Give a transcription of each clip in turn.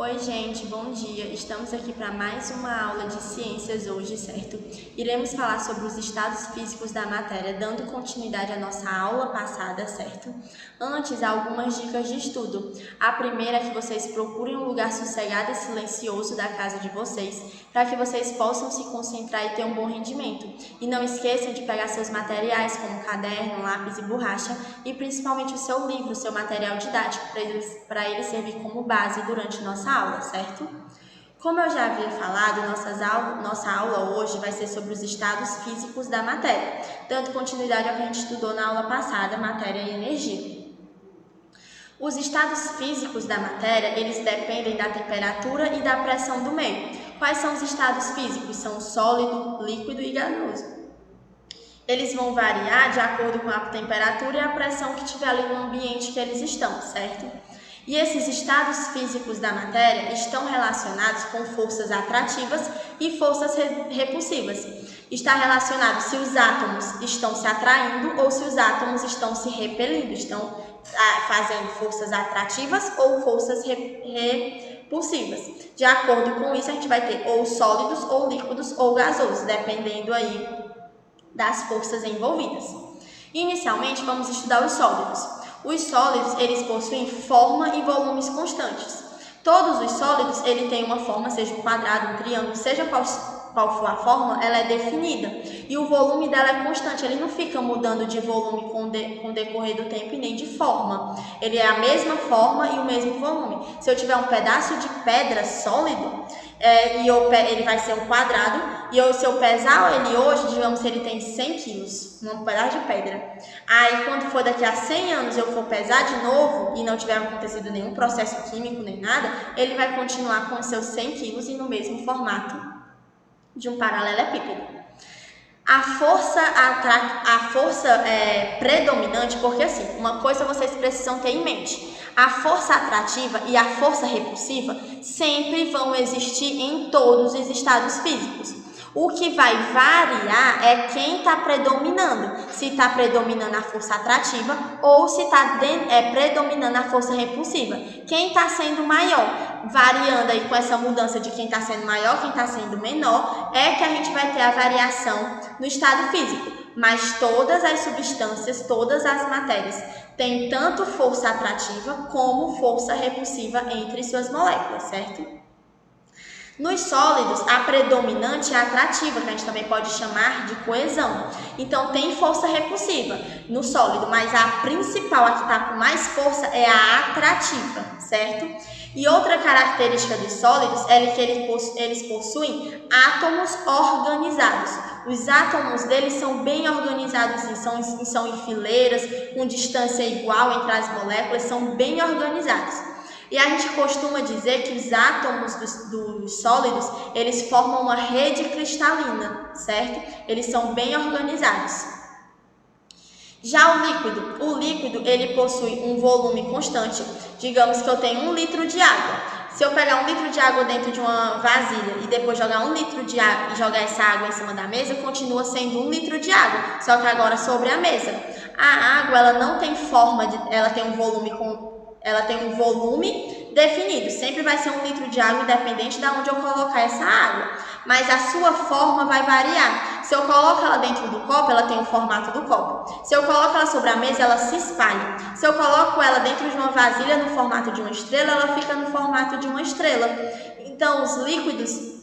Oi, gente, bom dia. Estamos aqui para mais uma aula de ciências hoje, certo? Iremos falar sobre os estados físicos da matéria, dando continuidade à nossa aula passada, certo? Antes, algumas dicas de estudo. A primeira é que vocês procurem um lugar sossegado e silencioso da casa de vocês, para que vocês possam se concentrar e ter um bom rendimento. E não esqueçam de pegar seus materiais, como caderno, lápis e borracha, e principalmente o seu livro, o seu material didático, para ele servir como base durante nossa aula, certo? Como eu já havia falado, nossa aula hoje vai ser sobre os estados físicos da matéria, dando continuidade ao que a gente estudou na aula passada, matéria e energia. Os estados físicos da matéria, eles dependem da temperatura e da pressão do meio. Quais são os estados físicos? São o sólido, líquido e gasoso. Eles vão variar de acordo com a temperatura e a pressão que tiver ali no ambiente que eles estão, certo? E esses estados físicos da matéria estão relacionados com forças atrativas e forças repulsivas. Está relacionado se os átomos estão se atraindo ou se os átomos estão se repelindo, estão fazendo forças atrativas ou forças repulsivas. De acordo com isso, a gente vai ter ou sólidos, ou líquidos, ou gasosos, dependendo aí das forças envolvidas. Inicialmente, vamos estudar os sólidos. Os sólidos, eles possuem forma e volumes constantes. Todos os sólidos, ele tem uma forma, seja um quadrado, um triângulo, seja qual for a forma, ela é definida. E o volume dela é constante, ele não fica mudando de volume com o decorrer do tempo e nem de forma. Ele é a mesma forma e o mesmo volume. Se eu tiver um pedaço de pedra sólido, ele vai ser um quadrado, e se eu pesar ele hoje, digamos que ele tem 100 quilos, um pedaço de pedra. Aí, quando for daqui a 100 anos eu for pesar de novo e não tiver acontecido nenhum processo químico nem nada, ele vai continuar com os seus 100 quilos e no mesmo formato de um paralelepípedo. A força predominante, porque assim, uma coisa vocês precisam ter em mente: a força atrativa e a força repulsiva sempre vão existir em todos os estados físicos. O que vai variar é quem está predominando, se está predominando a força atrativa ou se está predominando a força repulsiva. Quem está sendo maior, variando aí com essa mudança de quem está sendo maior, quem está sendo menor, é que a gente vai ter a variação no estado físico. Mas todas as substâncias, todas as matérias têm tanto força atrativa como força repulsiva entre suas moléculas, certo? Nos sólidos, a predominante é a atrativa, que a gente também pode chamar de coesão. Então, tem força repulsiva no sólido, mas a principal, a que está com mais força, é a atrativa, certo? E outra característica dos sólidos é que eles possuem átomos organizados. Os átomos deles são bem organizados, são em fileiras, com distância igual entre as moléculas, são bem organizados. E a gente costuma dizer que os átomos dos sólidos, eles formam uma rede cristalina, certo? Eles são bem organizados. Já o líquido, ele possui um volume constante. Digamos que eu tenho 1 litro de água. Se eu pegar 1 litro de água dentro de uma vasilha e depois jogar 1 litro de água e jogar essa água em cima da mesa, continua sendo 1 litro de água, só que agora sobre a mesa. A água, ela não tem forma, ela tem um volume definido, sempre vai ser 1 litro de água, independente de onde eu colocar essa água, mas a sua forma vai variar. Se eu coloco ela dentro do copo, ela tem o formato do copo. Se eu coloco ela sobre a mesa, ela se espalha. Se eu coloco ela dentro de uma vasilha no formato de uma estrela, ela fica no formato de uma estrela. Então, os líquidos,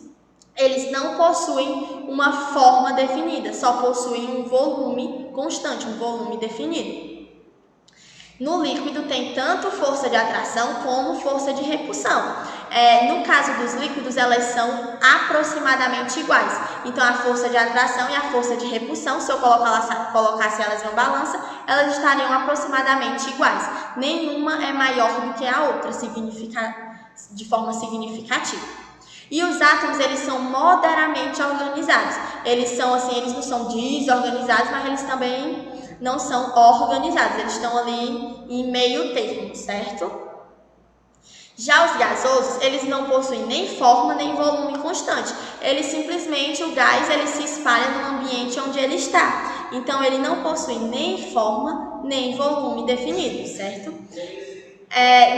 eles não possuem uma forma definida, só possuem um volume constante, um volume definido. No líquido tem tanto força de atração como força de repulsão. No caso dos líquidos, elas são aproximadamente iguais. Então, a força de atração e a força de repulsão, se eu colocasse elas em uma balança, elas estariam aproximadamente iguais. Nenhuma é maior do que a outra, de forma significativa. E os átomos, eles são moderadamente organizados. Eles não são desorganizados, mas eles também não são organizados, eles estão ali em meio termo, certo? Já os gasosos, eles não possuem nem forma nem volume constante. O gás se espalha no ambiente onde ele está. Então, ele não possui nem forma nem volume definido, certo?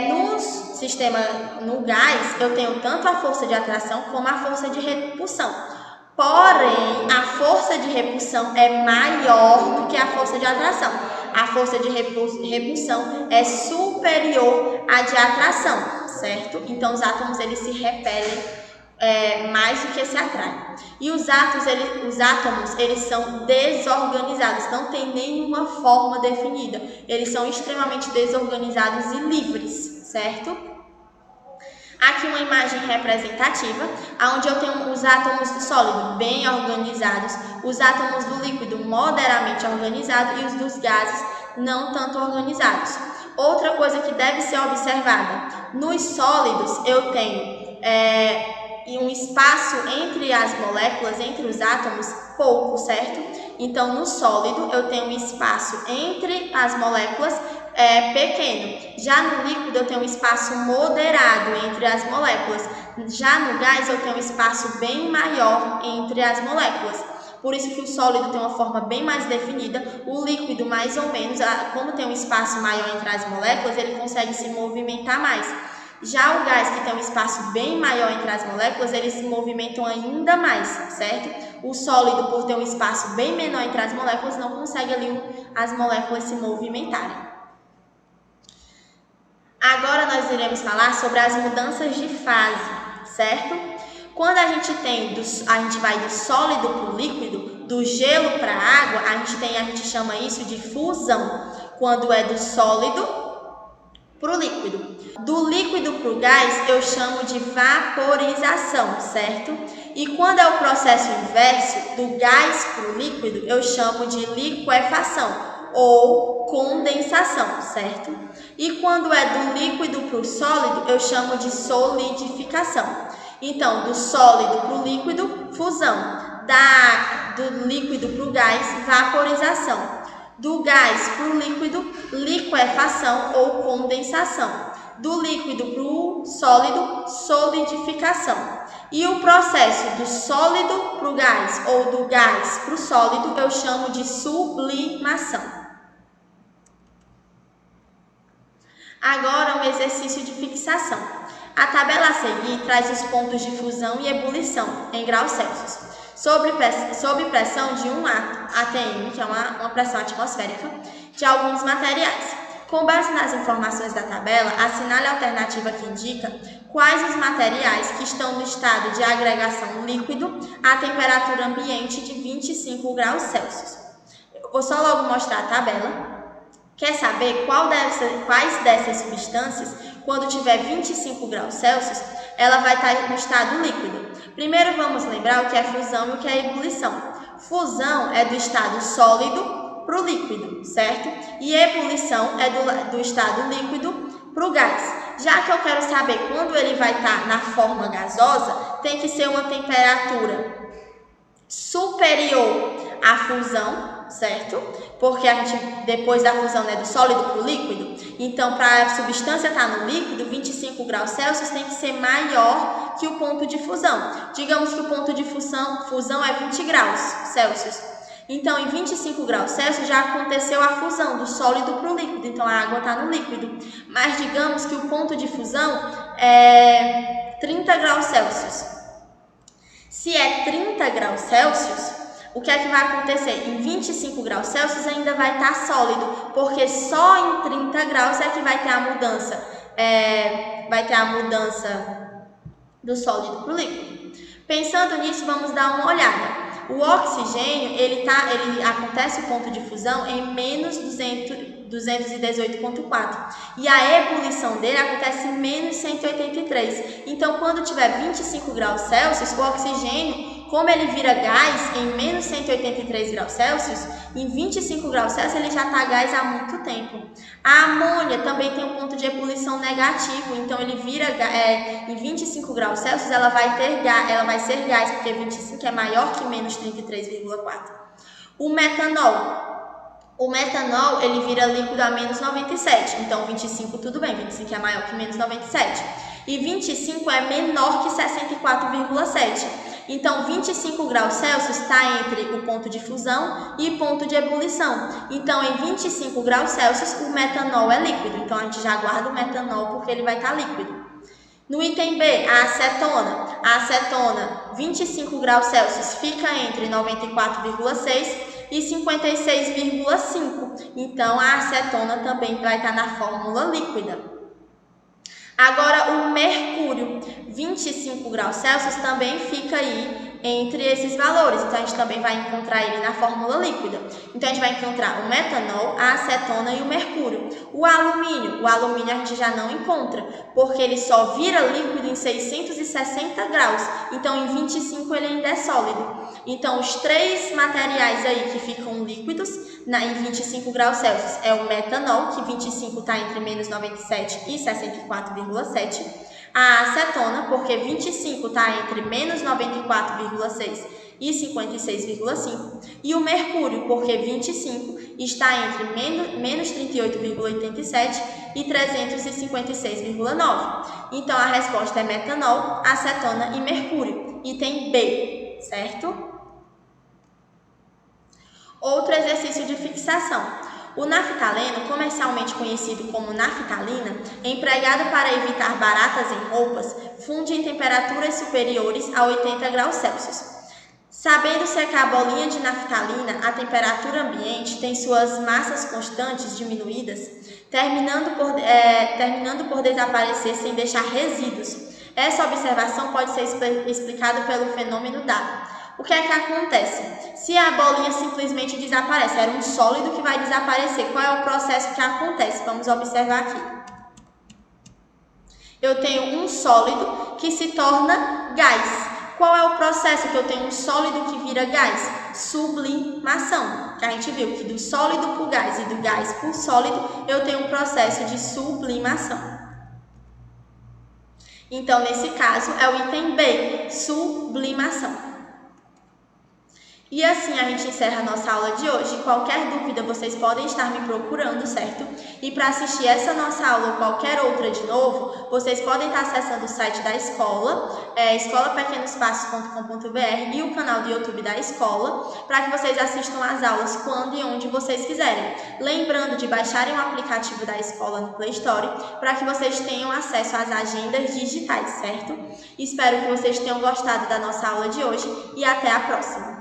No sistema, no gás, eu tenho tanto a força de atração como a força de repulsão. Porém, a força de repulsão é maior do que a força de atração. A força de repulsão é superior à de atração, certo? Então, os átomos eles se repelem mais do que se atraem. E os átomos eles são desorganizados, não tem nenhuma forma definida. Eles são extremamente desorganizados e livres, certo? Aqui uma imagem representativa, onde eu tenho os átomos do sólido bem organizados, os átomos do líquido moderadamente organizados e os dos gases não tanto organizados. Outra coisa que deve ser observada, nos sólidos eu tenho um espaço entre as moléculas, entre os átomos, pouco, certo? Então, no sólido eu tenho um espaço entre as moléculas pequeno. Já no líquido eu tenho um espaço moderado entre as moléculas. Já no gás eu tenho um espaço bem maior entre as moléculas. Por isso que o sólido tem uma forma bem mais definida. O líquido, mais ou menos, como tem um espaço maior entre as moléculas, ele consegue se movimentar mais. Já o gás, que tem um espaço bem maior entre as moléculas, eles se movimentam ainda mais, certo? O sólido, por ter um espaço bem menor entre as moléculas, não consegue ali as moléculas se movimentarem. Agora nós iremos falar sobre as mudanças de fase, certo? Quando a gente vai do sólido para o líquido, do gelo para a água, a gente chama isso de fusão. Quando é do sólido para o líquido. Do líquido para o gás, eu chamo de vaporização, certo? E quando é o processo inverso, do gás para o líquido, eu chamo de liquefação ou condensação, certo? E quando é do líquido para o sólido, eu chamo de solidificação. Então, do sólido para o líquido, fusão. Do líquido para o gás, vaporização. Do gás para o líquido, liquefação ou condensação. Do líquido para o sólido, solidificação. E o processo do sólido para o gás ou do gás para o sólido eu chamo de sublimação. Agora, um exercício de fixação. A tabela a seguir traz os pontos de fusão e ebulição em graus Celsius, sob pressão de 1 atm, que é uma pressão atmosférica, de alguns materiais. Com base nas informações da tabela, assinale a alternativa que indica quais os materiais que estão no estado de agregação líquido à temperatura ambiente de 25 graus Celsius. Eu vou só logo mostrar a tabela. Quer saber quais dessas substâncias, quando tiver 25 graus Celsius, ela vai estar no estado líquido? Primeiro vamos lembrar o que é fusão e o que é ebulição. Fusão é do estado sólido para o líquido, certo? E ebulição é do estado líquido para o gás. Já que eu quero saber quando ele vai estar na forma gasosa, tem que ser uma temperatura superior à fusão, certo? Porque a gente, depois da fusão, do sólido para o líquido, então para a substância estar no líquido, 25 graus Celsius tem que ser maior que o ponto de fusão. Digamos que o ponto de fusão é 20 graus Celsius. Então, em 25 graus Celsius já aconteceu a fusão do sólido para o líquido, então a água está no líquido. Mas digamos que o ponto de fusão é 30 graus Celsius. Se é 30 graus Celsius, o que é que vai acontecer? Em 25 graus Celsius ainda vai estar sólido, porque só em 30 graus é que vai ter a mudança. Vai ter a mudança do sólido para o líquido. Pensando nisso, vamos dar uma olhada. O oxigênio, ele acontece o ponto de fusão em menos 218,4 e a ebulição dele acontece em menos 183. Então, quando tiver 25 graus Celsius, o oxigênio, como ele vira gás em menos 183 graus Celsius, em 25 graus Celsius ele já está gás há muito tempo. A amônia também tem um ponto de ebulição negativo, então ele vira em 25 graus Celsius ela vai ser gás, porque 25 é maior que menos 33,4. O metanol ele vira líquido a menos 97, então 25 tudo bem, 25 é maior que menos 97. E 25 é menor que 64,7. Então, 25 graus Celsius está entre o ponto de fusão e ponto de ebulição. Então, em 25 graus Celsius, o metanol é líquido. Então, a gente já guarda o metanol porque ele vai estar líquido. No item B, a acetona. A acetona, 25 graus Celsius, fica entre 94,6 e 56,5. Então, a acetona também vai estar na fórmula líquida. Agora, o mercúrio, 25 graus Celsius, também fica aí entre esses valores. Então, a gente também vai encontrar ele na fórmula líquida. Então, a gente vai encontrar o metanol, a acetona e o mercúrio. O alumínio a gente já não encontra, porque ele só vira líquido em 660 graus. Então, em 25 ele ainda é sólido. Então, os três materiais aí que ficam líquidos em 25 graus Celsius é o metanol, que 25 está entre menos 97 e 64,7. A acetona, porque 25 está entre menos 94,6 e 56,5. E o mercúrio, porque 25 está entre menos 38,87 e 356,9. Então, a resposta é metanol, acetona e mercúrio. Item B, certo? Outro exercício de fixação. O naftaleno, comercialmente conhecido como naftalina, empregado para evitar baratas em roupas, funde em temperaturas superiores a 80 graus Celsius. Sabendo-se que a bolinha de naftalina, a temperatura ambiente, tem suas massas constantes diminuídas, terminando por desaparecer sem deixar resíduos. Essa observação pode ser explicada pelo fenômeno dado. O que é que acontece? Se a bolinha simplesmente desaparece, era um sólido que vai desaparecer. Qual é o processo que acontece? Vamos observar aqui. Eu tenho um sólido que se torna gás. Qual é o processo que eu tenho um sólido que vira gás? Sublimação. Que a gente viu que do sólido para o gás e do gás para o sólido, eu tenho um processo de sublimação. Então, nesse caso, é o item B, sublimação. E assim a gente encerra a nossa aula de hoje. Qualquer dúvida vocês podem estar me procurando, certo? E para assistir essa nossa aula ou qualquer outra de novo, vocês podem estar acessando o site da escola, escolapequenospassos.com.br e o canal do YouTube da escola, para que vocês assistam as aulas quando e onde vocês quiserem. Lembrando de baixarem o aplicativo da escola no Play Store, para que vocês tenham acesso às agendas digitais, certo? Espero que vocês tenham gostado da nossa aula de hoje e até a próxima!